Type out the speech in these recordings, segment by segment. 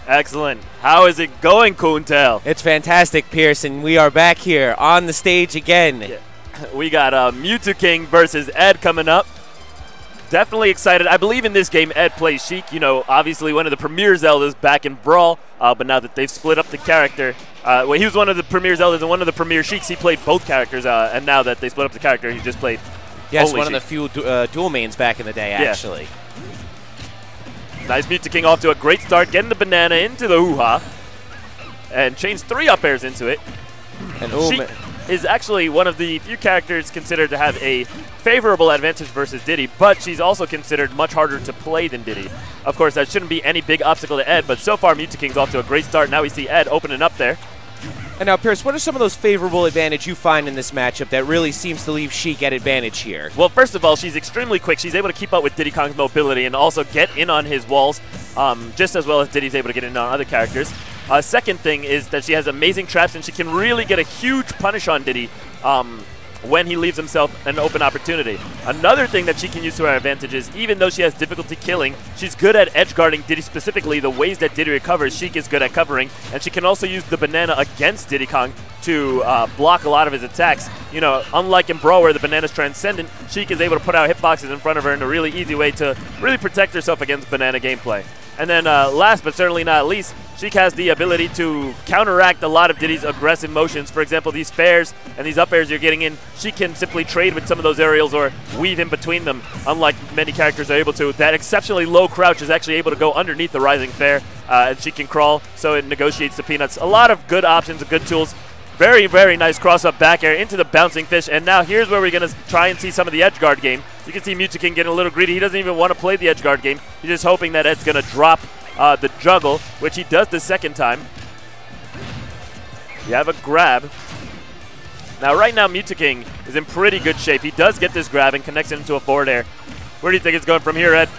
Excellent. How is it going, Coontail? It's fantastic, Pearson. We are back here on the stage again. Yeah. We got Mew2King versus Ed coming up. Definitely excited. I believe in this game, Ed plays Sheik. You know, obviously one of the premier Zeldas back in Brawl, but now that they've split up the character, well, he was one of the premier Zeldas and one of the premier Sheiks. He played both characters, and now that they split up the character, he just played Yes, only one Sheik. of the few dual mains back in the day, actually. Yeah. Nice Mew2King off to a great start, getting the banana into the hoo-ha, and chains 3 up airs into it. And Sheik is actually one of the few characters considered to have a favorable advantage versus Diddy, but she's also considered much harder to play than Diddy. Of course, that shouldn't be any big obstacle to Ed, but so far Mew2King's off to a great start. Now we see Ed opening up there. And now, Pierce, what are some of those favorable advantage you find in this matchup that really seems to leave Sheik at advantage here? Well, first of all, she's extremely quick. She's able to keep up with Diddy Kong's mobility and also get in on his walls just as well as Diddy's able to get in on other characters. Second thing is that she has amazing traps, and she can really get a huge punish on Diddy when he leaves himself an open opportunity. Another thing that she can use to her advantage is, even though she has difficulty killing, she's good at edge guarding Diddy, specifically the ways that Diddy recovers. Sheik is good at covering, and she can also use the banana against Diddy Kong to block a lot of his attacks. You know, unlike in Brawl where the banana's transcendent, Sheik is able to put out hitboxes in front of her in a really easy way to really protect herself against banana gameplay. And then last but certainly not least, Sheik has the ability to counteract a lot of Diddy's aggressive motions. For example, these fares and these up airs you're getting in, Sheik can simply trade with some of those aerials or weave in between them, unlike many characters are able to. That exceptionally low crouch is actually able to go underneath the rising fare, and she can crawl, so it negotiates the peanuts. A lot of good options and good tools. Very, very nice cross-up back air into the bouncing fish, and now here's where we're going to try and see some of the edge guard game. You can see Mew2King getting a little greedy. He doesn't even want to play the edge guard game. He's just hoping that Ed's going to drop the juggle, which he does the second time. You have a grab. Now, right now, Mew2King is in pretty good shape. He does get this grab and connects it into a forward air. Where do you think it's going from here, Ed?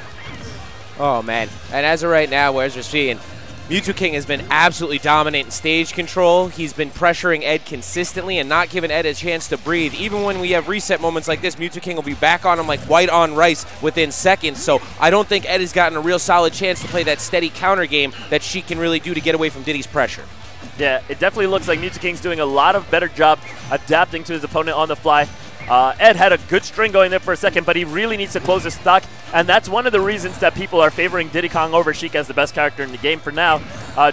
Oh, man. And as of right now, as we're seeing, Mew2King has been absolutely dominant in stage control. He's been pressuring Ed consistently and not giving Ed a chance to breathe. Even when we have reset moments like this, Mew2King will be back on him like white on rice within seconds. So I don't think Ed has gotten a real solid chance to play that steady counter game that she can really do to get away from Diddy's pressure. Yeah, it definitely looks like Mew2King's doing a lot of better job adapting to his opponent on the fly. Ed had a good string going there for a second, but he really needs to close his stock, and that's one of the reasons that people are favoring Diddy Kong over Sheik as the best character in the game for now,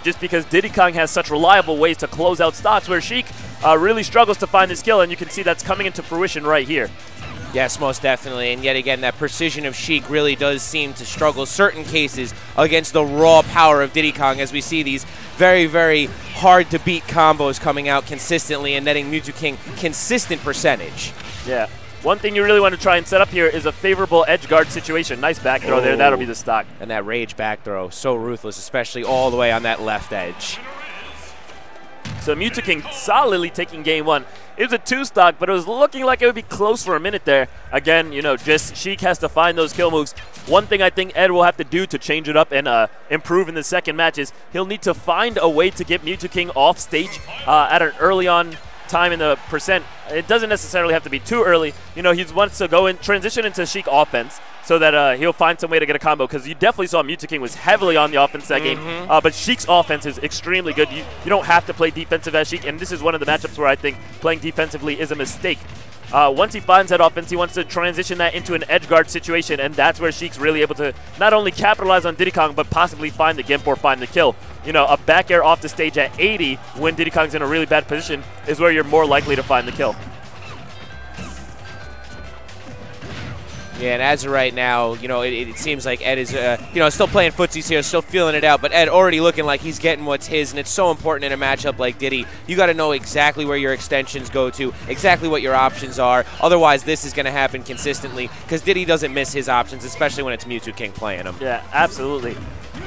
just because Diddy Kong has such reliable ways to close out stocks, where Sheik really struggles to find his skill, and you can see that's coming into fruition right here. Yes, most definitely, and yet again, that precision of Sheik really does seem to struggle certain cases against the raw power of Diddy Kong, as we see these very, very hard-to-beat combos coming out consistently and netting Mew2King consistent percentage. Yeah. One thing you really want to try and set up here is a favorable edge guard situation. Nice back throw there. That'll be the stock. And that rage back throw, so ruthless, especially all the way on that left edge. So Mew2King solidly taking game one. It was a 2-stock, but it was looking like it would be close for a minute there. Again, you know, just Sheik has to find those kill moves. One thing I think Ed will have to do to change it up and improve in the second match is he'll need to find a way to get Mew2King off stage at an early on time in the percent. It doesn't necessarily have to be too early. You know, he wants to go in, transition into Sheik offense so that he'll find some way to get a combo, because you definitely saw Mew2King was heavily on the offense that game, but Sheik's offense is extremely good. You don't have to play defensive as Sheik, and this is one of the matchups where I think playing defensively is a mistake. Once he finds that offense, he wants to transition that into an edge guard situation, and that's where Sheik's really able to not only capitalize on Diddy Kong, but possibly find the gimp or find the kill. You know, a back air off the stage at 80 when Diddy Kong's in a really bad position is where you're more likely to find the kill. Yeah, and as of right now, you know, it seems like Ed is, you know, still playing footsies here, still feeling it out, but Ed already looking like he's getting what's his, and it's so important in a matchup like Diddy. You got to know exactly where your extensions go to, exactly what your options are. Otherwise, this is going to happen consistently, because Diddy doesn't miss his options, especially when it's Mew2King playing them. Yeah, absolutely.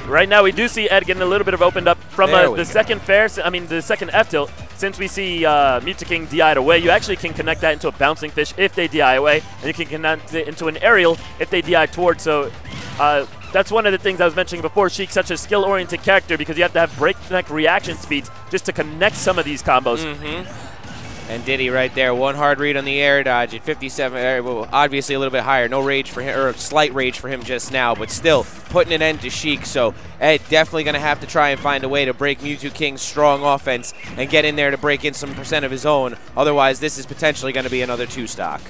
Right now, we do see Ed getting a little bit of opened up from the second fair, the second F tilt. Since we see Mew2King DI'd away, you actually can connect that into a bouncing fish if they DI away, and you can connect it into an aerial if they DI towards. So that's one of the things I was mentioning before. Sheik's such a skill-oriented character because you have to have breakneck reaction speeds just to connect some of these combos. And Diddy right there, one hard read on the air dodge at 57, well, obviously a little bit higher. No rage for him, or slight rage for him just now, but still putting an end to Sheik. So Ed definitely going to have to try and find a way to break Mew2King's strong offense and get in there to break in some percent of his own. Otherwise, this is potentially going to be another 2-stock.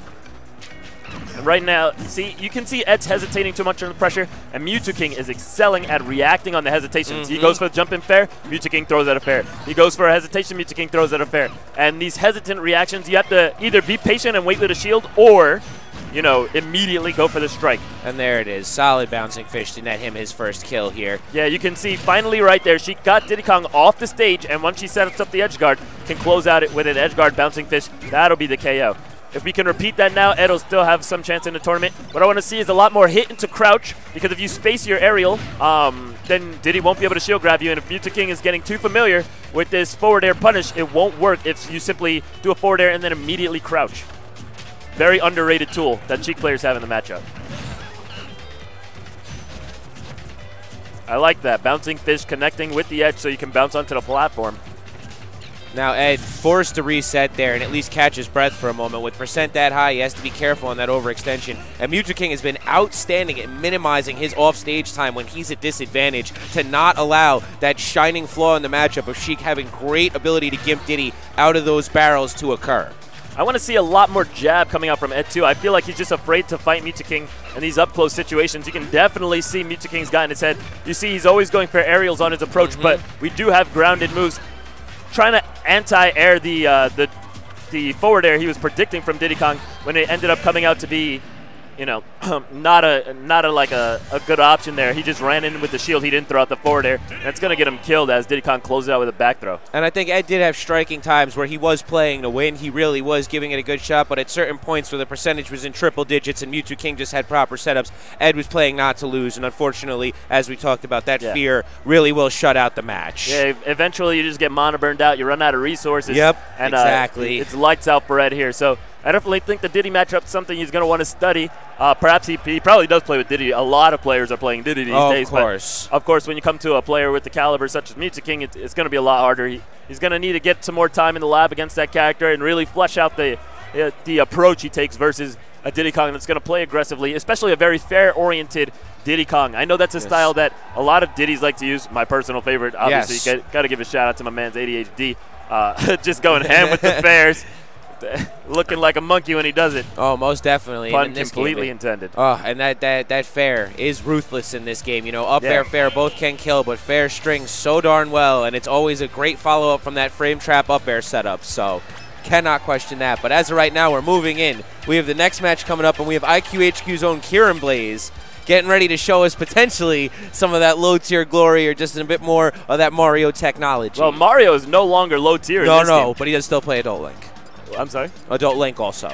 And right now, see, you can see Ed's hesitating too much under pressure, and Mew2King is excelling at reacting on the hesitations. He goes for the jump in fair, Mew2King throws at a fair. He goes for a hesitation, Mew2King throws at a fair. And these hesitant reactions, you have to either be patient and wait with a shield, or, you know, immediately go for the strike. And there it is. Solid bouncing fish to net him his first kill here. Yeah, you can see finally right there, she got Diddy Kong off the stage, and once she sets up the edge guard, can close out it with an edge guard bouncing fish. That'll be the KO. If we can repeat that now, Ed will still have some chance in the tournament. What I want to see is a lot more hit into crouch, because if you space your aerial, then Diddy won't be able to shield grab you. And if Mew2King is getting too familiar with this forward air punish, it won't work if you simply do a forward air and then immediately crouch. Very underrated tool that Sheik players have in the matchup. I like that. Bouncing fish connecting with the edge so you can bounce onto the platform. Now Ed forced to reset there and at least catch his breath for a moment. With percent that high, he has to be careful on that overextension. And Mew2King has been outstanding at minimizing his off-stage time when he's at disadvantage to not allow that shining flaw in the matchup of Sheik having great ability to gimp Diddy out of those barrels to occur. I want to see a lot more jab coming out from Ed too. I feel like he's just afraid to fight Mew2King in these up-close situations. You can definitely see Mew2King's got in his head. You see he's always going for aerials on his approach, but we do have grounded moves. Trying to anti-air the forward air he was predicting from Diddy Kong when it ended up coming out to be, you know, not a good option there. He just ran in with the shield. He didn't throw out the forward air. That's going to get him killed as Diddy Kong closes out with a back throw. And I think Ed did have striking times where he was playing to win. He really was giving it a good shot, but at certain points where the percentage was in triple digits and Mew2King just had proper setups, Ed was playing not to lose. And unfortunately, as we talked about, that fear really will shut out the match. Yeah, eventually you just get mana burned out. You run out of resources. Yep, and, exactly. It's lights out for Ed here. So I definitely think the Diddy matchup is something he's going to want to study. Perhaps he probably does play with Diddy. A lot of players are playing Diddy these days. Of course. But of course, when you come to a player with the caliber such as Mew2King, it's going to be a lot harder. He's going to need to get some more time in the lab against that character and really flesh out the approach he takes versus a Diddy Kong that's going to play aggressively, especially a very fair-oriented Diddy Kong. I know that's a style that a lot of Diddies like to use. My personal favorite, obviously. Got to give a shout-out to my man's ADHD. Just going ham with the fairs. Looking like a monkey when he does it. Oh, most definitely. Pun completely intended. Oh, and that fair is ruthless in this game. You know, up air, fair, both can kill, but fair strings so darn well, and it's always a great follow-up from that frame trap up air setup, so cannot question that. But as of right now, we're moving in. We have the next match coming up, and we have IQHQ's own KirinBlaze getting ready to show us potentially some of that low-tier glory or just a bit more of that Mario technology. Well, Mario is no longer low-tier in this game. But he does still play Adult Link. I'm sorry? Adult Link also.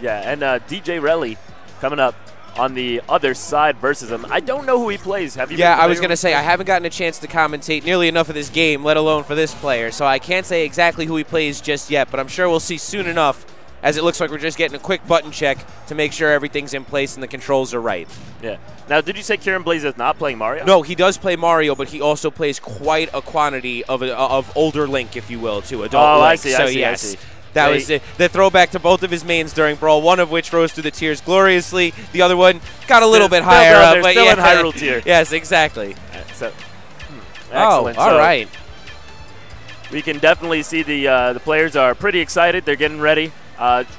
Yeah, and DJ Relly coming up on the other side versus him. I don't know who he plays. Have you? Yeah, I was going to say, I haven't gotten a chance to commentate nearly enough of this game, let alone for this player, so I can't say exactly who he plays just yet, but I'm sure we'll see soon enough, as it looks like we're just getting a quick button check to make sure everything's in place and the controls are right. Yeah. Now, did you say KirinBlaze is not playing Mario? No, he does play Mario, but he also plays quite a quantity of older Link, if you will, too. Adult Link. I see, so, I see. That was the throwback to both of his mains during Brawl, one of which rose through the tiers gloriously. The other one got a little bit higher up. But still in Hyrule tier. Yes, exactly. So, excellent. All right. We can definitely see the players are pretty excited. They're getting ready.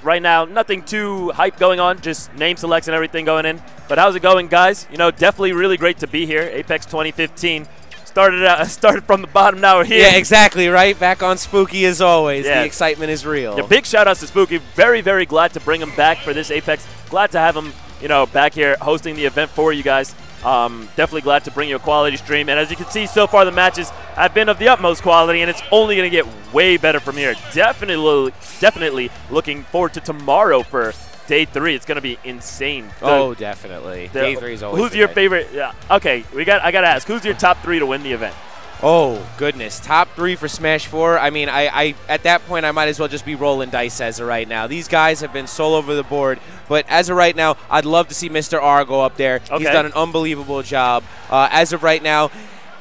Right now, nothing too hype going on, just name selects and everything going in. But how's it going, guys? You know, definitely really great to be here. Apex 2015 started from the bottom, now we're here. Yeah, exactly, right? Back on Spooky as always. Yeah. The excitement is real. Yeah, big shout outs to Spooky. Very, very glad to bring him back for this Apex. Glad to have him, you know, back here hosting the event for you guys. Definitely glad to bring you a quality stream. And as you can see, so far the matches have been of the utmost quality, and it's only going to get way better from here. Definitely looking forward to tomorrow for Day 3. It's going to be insane. Definitely. Day 3 is always Who's your favorite? Yeah, okay, I got to ask, who's your top 3 to win the event? Oh, goodness. Top 3 for Smash 4. I mean, I at that point, I might as well just be rolling dice as of right now. These guys have been so over the board. But as of right now, I'd love to see Mr. R go up there. Okay. He's done an unbelievable job. As of right now,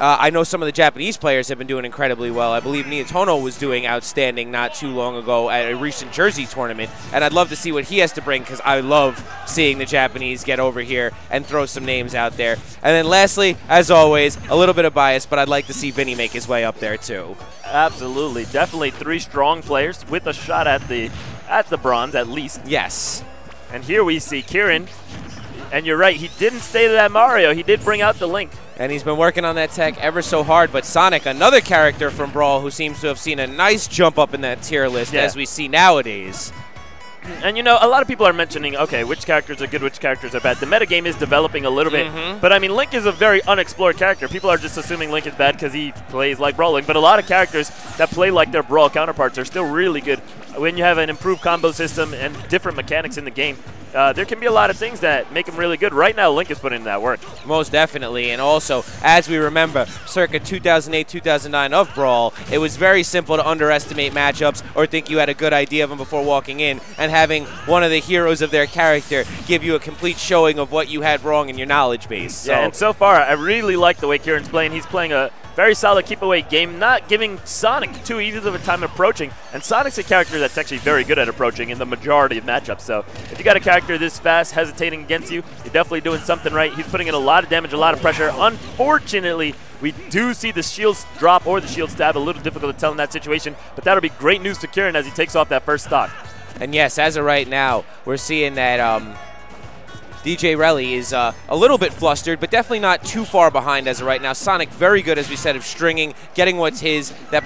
I know some of the Japanese players have been doing incredibly well. I believe Nietono was doing outstanding not too long ago at a recent Jersey tournament, and I'd love to see what he has to bring because I love seeing the Japanese get over here and throw some names out there. And then lastly, as always, a little bit of bias, but I'd like to see Vinny make his way up there too. Absolutely. Definitely 3 strong players with a shot at the bronze at least. Yes. And here we see Kirin. And you're right, he didn't stay to that Mario. He did bring out the Link. And he's been working on that tech ever so hard. But Sonic, another character from Brawl who seems to have seen a nice jump up in that tier list as we see nowadays. And, you know, a lot of people are mentioning, okay, which characters are good, which characters are bad. The metagame is developing a little bit. But, I mean, Link is a very unexplored character. People are just assuming Link is bad because he plays like brawling. But a lot of characters that play like their Brawl counterparts are still really good. When you have an improved combo system and different mechanics in the game, there can be a lot of things that make him really good. Right now, Link is putting in that work. Most definitely. And also, as we remember, circa 2008-2009 of Brawl, it was very simple to underestimate matchups or think you had a good idea of them before walking in, and having one of the heroes of their character give you a complete showing of what you had wrong in your knowledge base. So. Yeah, and so far, I really like the way Kirin's playing. He's playing a very solid keep-away game, not giving Sonic too easy of a time approaching. And Sonic's a character that's actually very good at approaching in the majority of matchups. So if you got a character this fast hesitating against you, you're definitely doing something right. He's putting in a lot of damage, a lot of pressure. Unfortunately, we do see the shields drop or the shield stab. A little difficult to tell in that situation, but that'll be great news to Kirin as he takes off that first stock. And yes, as of right now, we're seeing that DJ Relly is a little bit flustered, but definitely not too far behind as of right now. Sonic very good, as we said, of stringing, getting what's his. That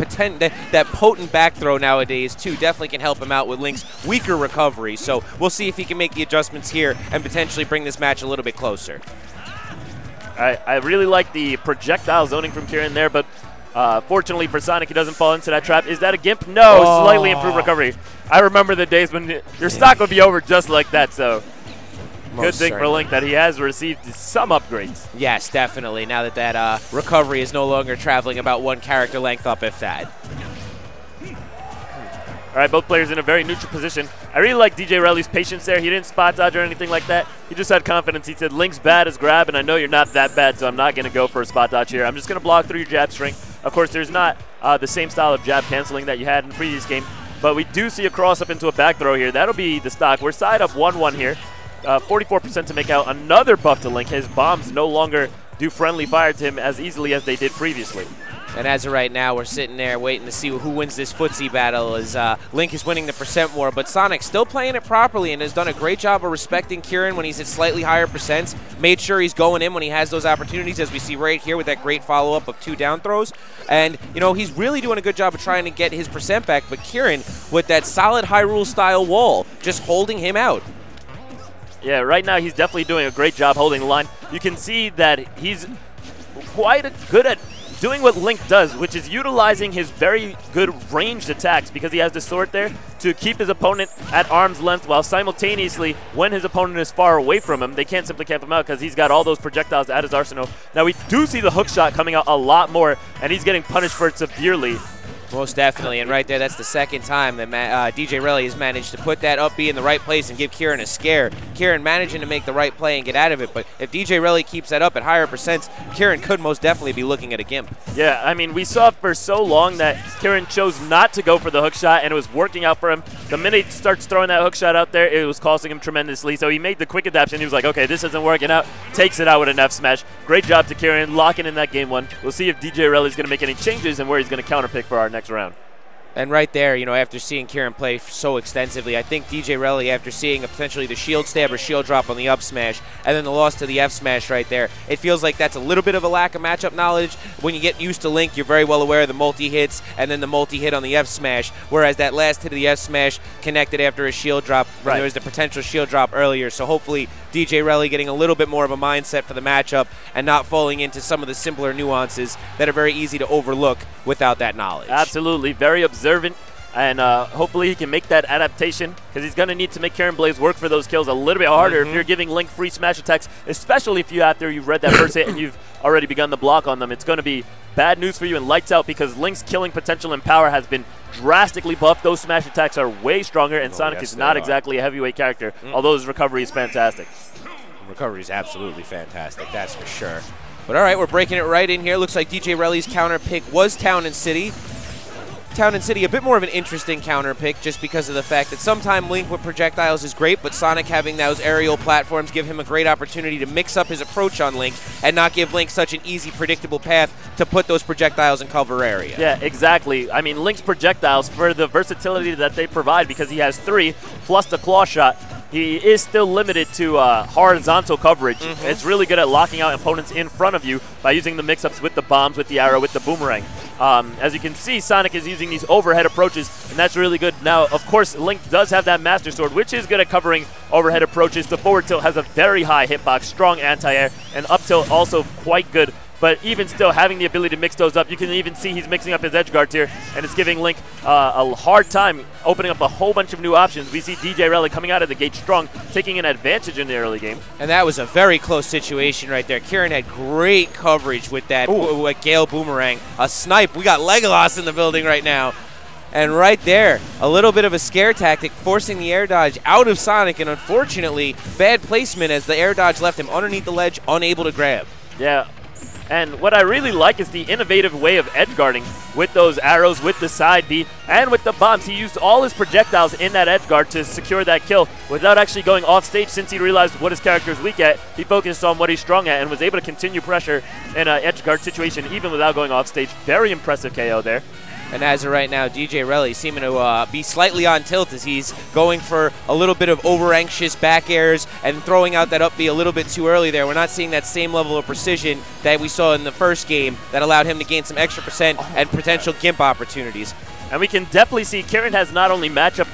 potent back throw nowadays, too, definitely can help him out with Link's weaker recovery. So we'll see if he can make the adjustments here and potentially bring this match a little bit closer. I really like the projectile zoning from Kirin there, but fortunately for Sonic, he doesn't fall into that trap. Is that a gimp? No, slightly improved recovery. I remember the days when your stock would be over just like that, so good thing for Link that he has received some upgrades. Yes, definitely, now that that recovery is no longer traveling about 1 character length up, if that. All right, both players in a very neutral position. I really like DJ Relly's patience there. He didn't spot dodge or anything like that. He just had confidence. He said, Link's bad as grab, and I know you're not that bad, so I'm not going to go for a spot dodge here. I'm just going to block through your jab string. Of course, there's not the same style of jab canceling that you had in the previous game, but we do see a cross up into a back throw here. That'll be the stock. We're side up 1-1 here. 44% to make out. Another buff to Link. His bombs no longer do friendly fire to him as easily as they did previously. And as of right now, we're sitting there waiting to see who wins this footsie battle, as Link is winning the percent war, but Sonic still playing it properly and has done a great job of respecting Kirin when he's at slightly higher percents, made sure he's going in when he has those opportunities, as we see right here with that great follow-up of 2 down throws. And, you know, he's really doing a good job of trying to get his percent back, but Kirin, with that solid Hyrule-style wall, just holding him out. Yeah, right now he's definitely doing a great job holding the line. You can see that he's quite good at doing what Link does, which is utilizing his very good ranged attacks because he has the sword there to keep his opponent at arm's length, while simultaneously, when his opponent is far away from him, they can't simply camp him out because he's got all those projectiles at his arsenal. Now, we do see the hook shot coming out a lot more, and he's getting punished for it severely. Most definitely, and right there, that's the second time that DJ Relly has managed to put that up B in the right place and give Kirin a scare. Kirin managing to make the right play and get out of it, but if DJ Relly keeps that up at higher percents, Kirin could most definitely be looking at a gimp. Yeah, I mean, we saw for so long that Kirin chose not to go for the hook shot, and it was working out for him. The minute he starts throwing that hook shot out there, it was costing him tremendously, so he made the quick adaptation. He was like, okay, this isn't working out, takes it out with an F smash. Great job to Kirin, locking in that game 1. We'll see if DJ Relly's going to make any changes and where he's going to counterpick for our next round. And right there, you know, after seeing Kirin play so extensively, I think DJ Relly, after seeing potentially the shield stab or shield drop on the up smash, and then the loss to the F smash right there, it feels like that's a little bit of a lack of matchup knowledge. When you get used to Link, you're very well aware of the multi-hits and then the multi-hit on the F smash, whereas that last hit of the F smash connected after a shield drop, and there was the potential shield drop earlier. So hopefully DJ Relly getting a little bit more of a mindset for the matchup and not falling into some of the simpler nuances that are very easy to overlook without that knowledge. Absolutely. Very observant, and hopefully he can make that adaptation, because he's going to need to make KirinBlaze work for those kills a little bit harder if you're giving Link free smash attacks, especially if after you've read that first hit and you've already begun the block on them. It's going to be bad news for you and lights out, because Link's killing potential and power has been drastically buffed. Those smash attacks are way stronger, and Sonic is not exactly a heavyweight character, although his recovery is fantastic. Recovery is absolutely fantastic, that's for sure. But all right, we're breaking it right in here. Looks like DJ Relly's counter pick was Town and City. Town and City, a bit more of an interesting counter pick just because of the fact that sometimes Link with projectiles is great, but Sonic having those aerial platforms give him a great opportunity to mix up his approach on Link and not give Link such an easy, predictable path to put those projectiles in cover area. Yeah, exactly. I mean, Link's projectiles, for the versatility that they provide, because he has 3 plus the claw shot, he is still limited to horizontal coverage. It's really good at locking out opponents in front of you by using the mix-ups with the bombs, with the arrow, with the boomerang. As you can see, Sonic is using these overhead approaches, and that's really good. Now, of course, Link does have that Master Sword, which is good at covering overhead approaches. The forward tilt has a very high hitbox, strong anti-air, and up tilt also quite good. But even still, having the ability to mix those up, you can even see he's mixing up his edge guards here, and it's giving Link a hard time opening up a whole bunch of new options. We see DJ Relly coming out of the gate strong, taking an advantage in the early game. And that was a very close situation right there. Kirin had great coverage with that Gale Boomerang. A snipe. We got Legolas in the building right now. And right there, a little bit of a scare tactic, forcing the air dodge out of Sonic, and unfortunately, bad placement as the air dodge left him underneath the ledge, unable to grab. Yeah. And what I really like is the innovative way of edge guarding with those arrows, with the side B, and with the bombs. He used all his projectiles in that edge guard to secure that kill without actually going off stage. Since he realized what his character is weak at, he focused on what he's strong at and was able to continue pressure in an edge guard situation even without going off stage. Very impressive KO there. And as of right now, DJ Relly seeming to be slightly on tilt as he's going for a little bit of over-anxious back airs and throwing out that up B a little bit too early there. We're not seeing that same level of precision that we saw in the first game that allowed him to gain some extra percent and potential gimp opportunities. And we can definitely see Kirin has not only matchup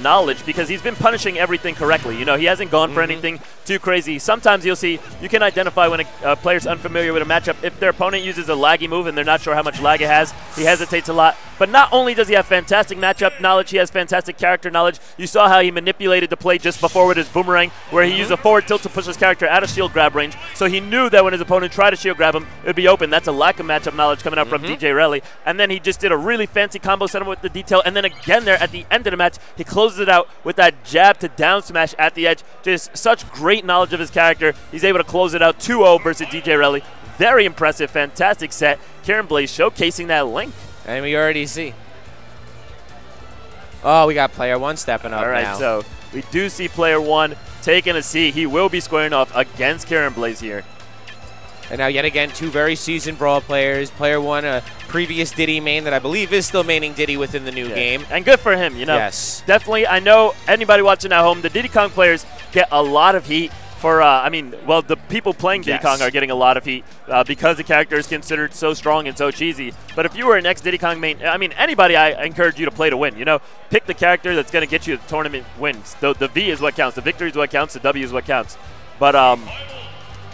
knowledge, because he's been punishing everything correctly. You know, he hasn't gone for anything too crazy. Sometimes you'll see, you can identify when a player's unfamiliar with a matchup. If their opponent uses a laggy move and they're not sure how much lag it has, he hesitates a lot. But not only does he have fantastic matchup knowledge, he has fantastic character knowledge. You saw how he manipulated the play just before with his boomerang, where he used a forward tilt to push his character out of shield grab range. So he knew that when his opponent tried to shield grab him, it would be open. That's a lack of matchup knowledge coming out from DJ Relly. And then he just did a really fancy combo setup with the detail. And then again there at the end of the match, he closes it out with that jab to down smash at the edge. Just such great knowledge of his character. He's able to close it out 2-0 versus DJ Relly. Very impressive, fantastic set. KirinBlaze showcasing that Link. And we already see. Oh, we got player 1 stepping up now. All right, so we do see player 1 taking a seat. He will be squaring off against KirinBlaze here. And now yet again, 2 very seasoned Brawl players. Player 1, a previous Diddy main that I believe is still maining Diddy within the new game. And good for him, you know. Yes. Definitely, I know anybody watching at home, the Diddy Kong players get a lot of heat for, I mean, well, the people playing Diddy Kong are getting a lot of heat because the character is considered so strong and so cheesy. But if you were an ex-Diddy Kong main, I mean, anybody, I encourage you to play to win. You know, pick the character that's going to get you the tournament wins. The V is what counts. The victory is what counts. The W is what counts. But,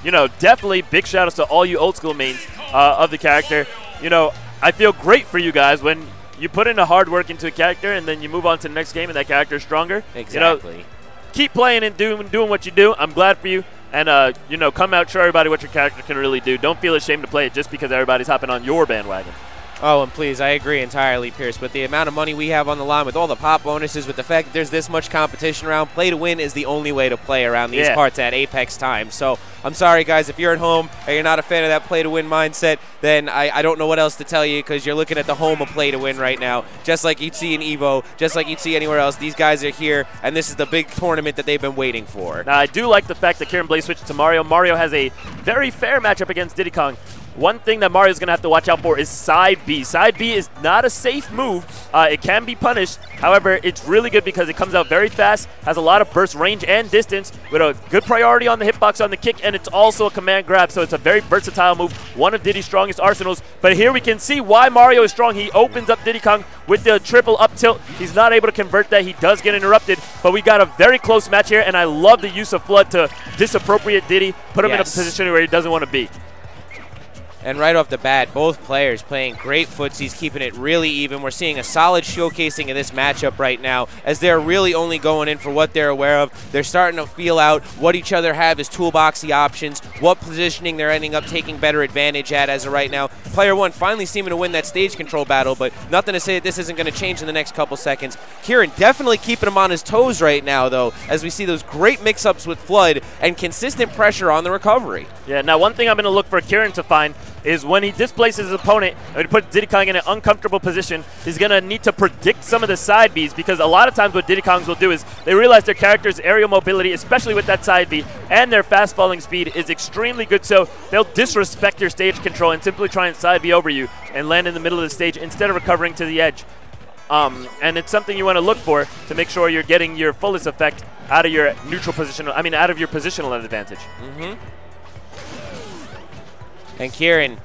you know, definitely big shout-outs to all you old-school mains of the character. You know, I feel great for you guys when you put in the hard work into a character and then you move on to the next game and that character is stronger. Exactly. You know, keep playing and doing what you do. I'm glad for you. And, you know, come out, show everybody what your character can really do. Don't feel ashamed to play it just because everybody's hopping on your bandwagon. Oh, and please, I agree entirely, Pierce. With the amount of money we have on the line, with all the pop bonuses, with the fact that there's this much competition around, play to win is the only way to play around these parts at Apex time. So I'm sorry, guys, if you're at home and you're not a fan of that play to win mindset, then I don't know what else to tell you, because you're looking at the home of play to win right now. Just like you'd see in EVO, just like you'd see anywhere else, these guys are here, and this is the big tournament that they've been waiting for. Now, I do like the fact that KirinBlaze switched to Mario. Mario has a very fair matchup against Diddy Kong. One thing that Mario's going to have to watch out for is side B. Side B is not a safe move. It can be punished. However, it's really good because it comes out very fast, has a lot of burst range and distance with a good priority on the hitbox on the kick, and it's also a command grab, so it's a very versatile move, one of Diddy's strongest arsenals. But here we can see why Mario is strong. He opens up Diddy Kong with the triple up tilt. He's not able to convert that. He does get interrupted, but we got a very close match here, and I love the use of Flood to disappropriate Diddy, put him in a position where he doesn't want to be. And right off the bat, both players playing great footsies, keeping it really even. We're seeing a solid showcasing of this matchup right now as they're really only going in for what they're aware of. They're starting to feel out what each other have as toolboxy options, what positioning they're ending up taking better advantage at as of right now. Player one finally seeming to win that stage control battle, but nothing to say that this isn't going to change in the next couple seconds. Kirin definitely keeping him on his toes right now, though, as we see those great mix-ups with Flood and consistent pressure on the recovery. Yeah, now one thing I'm going to look for Kirin to find is when he displaces his opponent and he puts Diddy Kong in an uncomfortable position, he's going to need to predict some of the side Bs, because a lot of times what Diddy Kongs will do is they realize their character's aerial mobility, especially with that side B, and their fast falling speed is extremely good, so they'll disrespect your stage control and simply try and side B over you and land in the middle of the stage instead of recovering to the edge. And it's something you want to look for to make sure you're getting your fullest effect out of your neutral position, out of your positional advantage. And Kirin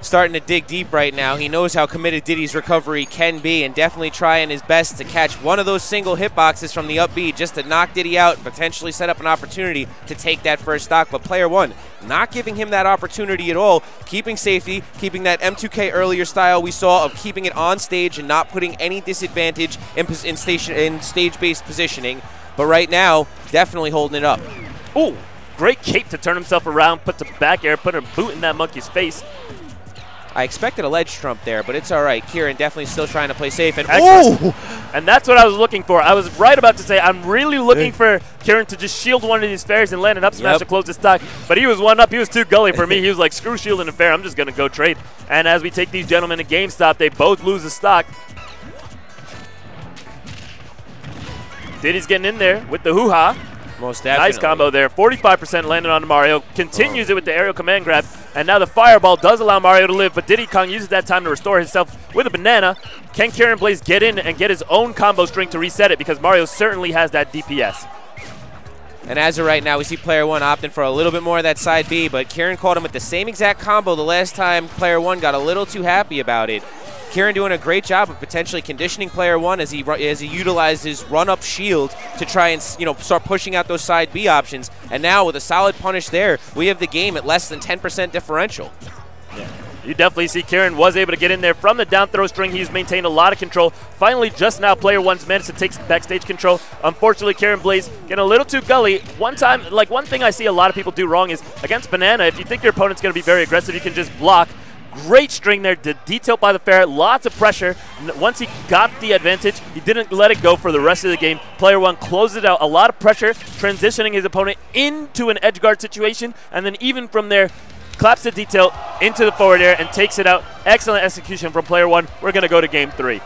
starting to dig deep right now. He knows how committed Diddy's recovery can be and definitely trying his best to catch one of those single hitboxes from the up B just to knock Diddy out and potentially set up an opportunity to take that first stock. But player one not giving him that opportunity at all, keeping safety, keeping that M2K earlier style we saw of keeping it on stage and not putting any disadvantage in stage-based positioning. But right now, definitely holding it up. Ooh, great cape to turn himself around, put the back air, put a boot in that monkey's face. I expected a ledge trump there, but it's all right. Kirin definitely still trying to play safe. And And that's what I was looking for. I was right about to say I'm really looking for Kirin to just shield one of these fairs and land an up smash to close the stock. But he was one up. He was too gully for me. He was like, screw shielding a fair. I'm just going to go trade. And as we take these gentlemen to GameStop, they both lose the stock. Diddy's getting in there with the hoo-ha. Most definitely. Nice combo there. 45% landed on Mario. Continues it with the aerial command grab. And now the fireball does allow Mario to live, but Diddy Kong uses that time to restore himself with a banana. Can KirinBlaze get in and get his own combo string to reset it? Because Mario certainly has that DPS. And as of right now, we see player one opting for a little bit more of that side B, but Kirin caught him with the same exact combo the last time player one got a little too happy about it. Kirin doing a great job of potentially conditioning player one as he utilized his run-up shield to try and start pushing out those side B options. And now with a solid punish there, we have the game at less than 10% differential. Yeah. You definitely see Kirin was able to get in there from the down throw string. He's maintained a lot of control. Finally, just now, player one's managed to take backstage control. Unfortunately, KirinBlaze getting a little too gully. One thing I see a lot of people do wrong is against Banana, if you think your opponent's going to be very aggressive, you can just block. Great string there, detailed by the fair, lots of pressure. Once he got the advantage, he didn't let it go for the rest of the game. Player one closed it out, a lot of pressure, transitioning his opponent into an edge guard situation, and then even from there, claps the detail into the forward air and takes it out. Excellent execution from player one. We're going to go to game three.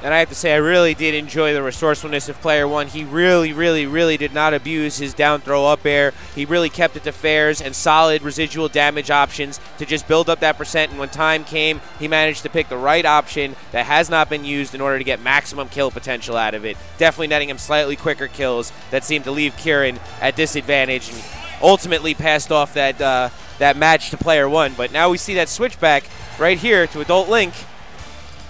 And I have to say, I really did enjoy the resourcefulness of player one. He really did not abuse his down throw up air. He really kept it to fairs and solid residual damage options to just build up that percent. And when time came, he managed to pick the right option that has not been used in order to get maximum kill potential out of it. Definitely netting him slightly quicker kills that seemed to leave Kirin at disadvantage and ultimately passed off that match to player one. But now we see that switchback right here to Adult Link.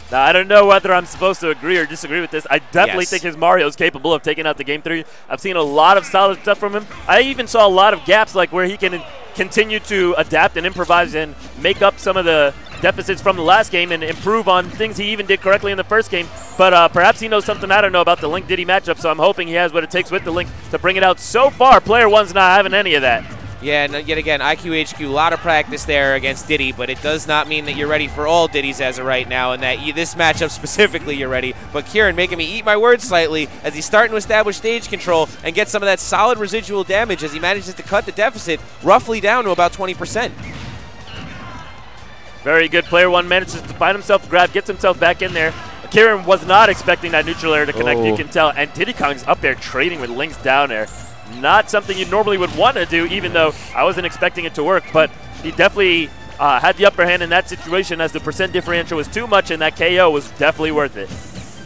Now, I don't know whether I'm supposed to agree or disagree with this. I definitely think his Mario is capable of taking out the game three. I've seen a lot of solid stuff from him. I even saw a lot of gaps, like where he can continue to adapt and improvise and make up some of the deficits from the last game and improve on things he even did correctly in the first game. But perhaps he knows something I don't know about the Link Diddy matchup, so I'm hoping he has what it takes with the Link to bring it out. So far, player one's not having any of that. Yeah, and yet again, IQHQ, a lot of practice there against Diddy, but it does not mean that you're ready for all Diddies as of right now, and that this matchup specifically you're ready. But Kirin making me eat my words slightly as he's starting to establish stage control and get some of that solid residual damage as he manages to cut the deficit roughly down to about 20%. Very good. Player one manages to find himself a grab, gets himself back in there. Kirin was not expecting that neutral air to connect, you can tell, and Diddy Kong's up there trading with Link's down air. Not something you normally would want to do, even though I wasn't expecting it to work, but he definitely had the upper hand in that situation as the percent differential was too much and that KO was definitely worth it.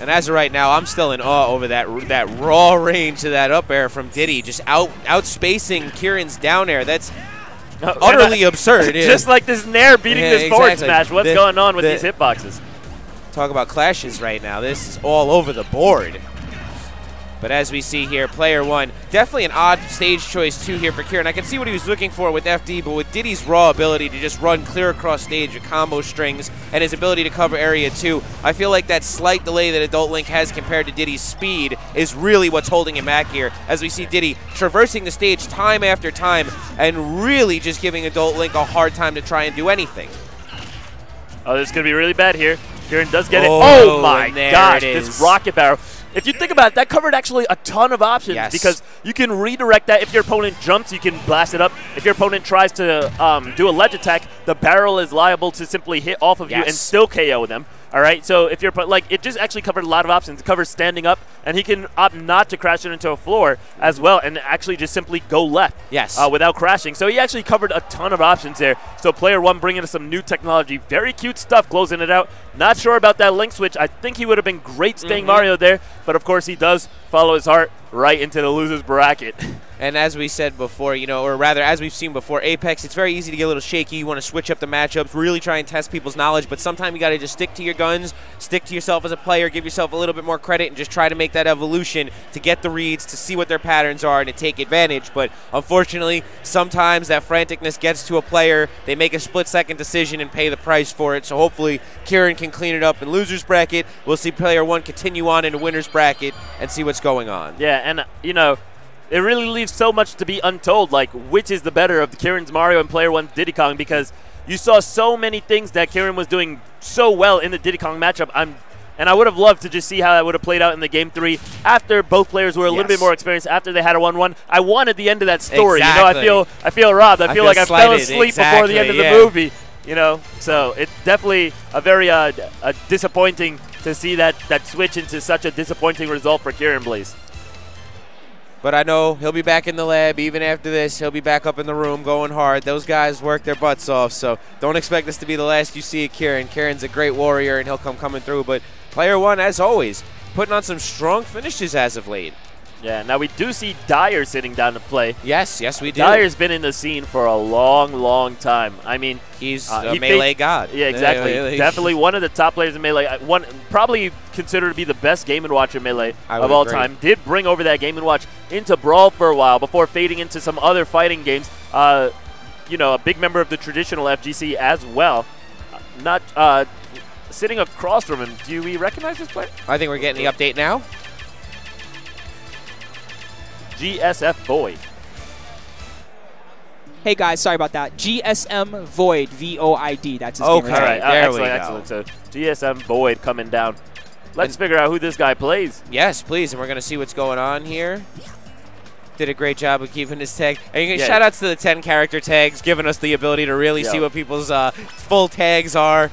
And as of right now, I'm still in awe over that raw range of that up air from Diddy, just outspacing Kirin's down air. That's utterly absurd. Just like this Nair beating this forward smash. What's going on with these hitboxes? Talk about clashes right now. This is all over the board. But as we see here, player one, definitely an odd stage choice too here for Kirin. I can see what he was looking for with FD, but with Diddy's raw ability to just run clear across stage with combo strings and his ability to cover area two, I feel like that slight delay that Adult Link has compared to Diddy's speed is really what's holding him back here, as we see Diddy traversing the stage time after time and really just giving Adult Link a hard time to try and do anything. Oh, this is going to be really bad here. Kirin does get it. Oh, My gosh, this rocket barrel. If you think about it, that covered actually a ton of options because you can redirect that. If your opponent jumps, you can blast it up. If your opponent tries to do a ledge attack, the barrel is liable to simply hit off of you and still KO them. All right, so if you're like, it just actually covered a lot of options. It covers standing up, and he can opt not to crash it into a floor as well, and actually just simply go left without crashing. So he actually covered a ton of options there. So player one bringing us some new technology, very cute stuff, closing it out. Not sure about that link switch. I think he would have been great staying Mario there, but of course he does follow his heart right into the loser's bracket. And as we said before, you know, or rather as we've seen before, Apex, it's very easy to get a little shaky. You want to switch up the matchups, really try and test people's knowledge, but sometimes you got to just stick to your guns, stick to yourself as a player, give yourself a little bit more credit, and just try to make that evolution to get the reads, to see what their patterns are, and to take advantage. But unfortunately, sometimes that franticness gets to a player. They make a split-second decision and pay the price for it. So hopefully Kirin can clean it up in loser's bracket. We'll see player one continue on in a winner's bracket and see what's going on. Yeah, and, you know, it really leaves so much to be untold, like which is the better of Kirin's Mario and player one's Diddy Kong, because you saw so many things that Kirin was doing so well in the Diddy Kong matchup. And I would have loved to just see how that would have played out in the game 3 after both players were a little bit more experienced, after they had a 1-1. I wanted the end of that story. You know, I feel robbed. I feel like I fell asleep before the end of the movie. You know, so it's definitely a very disappointing to see that switch into such a disappointing result for KirinBlaze. But I know he'll be back in the lab. Even after this, he'll be back up in the room going hard. Those guys work their butts off, so don't expect this to be the last you see of Kirin. Kirin's a great warrior, and he'll come coming through. But player one, as always, putting on some strong finishes as of late. Yeah, now we do see Dyer sitting down to play. Yes, we do. Dyer's been in the scene for a long, long time. I mean, he's a Melee god. Yeah, exactly. Definitely one of the top players in Melee. Probably considered to be the best Game & Watch in Melee of all time. Did bring over that Game & Watch into Brawl for a while before fading into some other fighting games. You know, a big member of the traditional FGC as well. Not sitting across from him. Do we recognize this player? I think we're getting the update now. GSF Void. Hey guys, sorry about that. GSM Void, V-O-I-D. That's his gamer tag. All right, excellent. So GSM Void coming down. Let's figure out who this guy plays. Yes, please, and we're going to see what's going on here. Did a great job of keeping his tag. And shout outs to the 10 character tags, giving us the ability to really see what people's full tags are.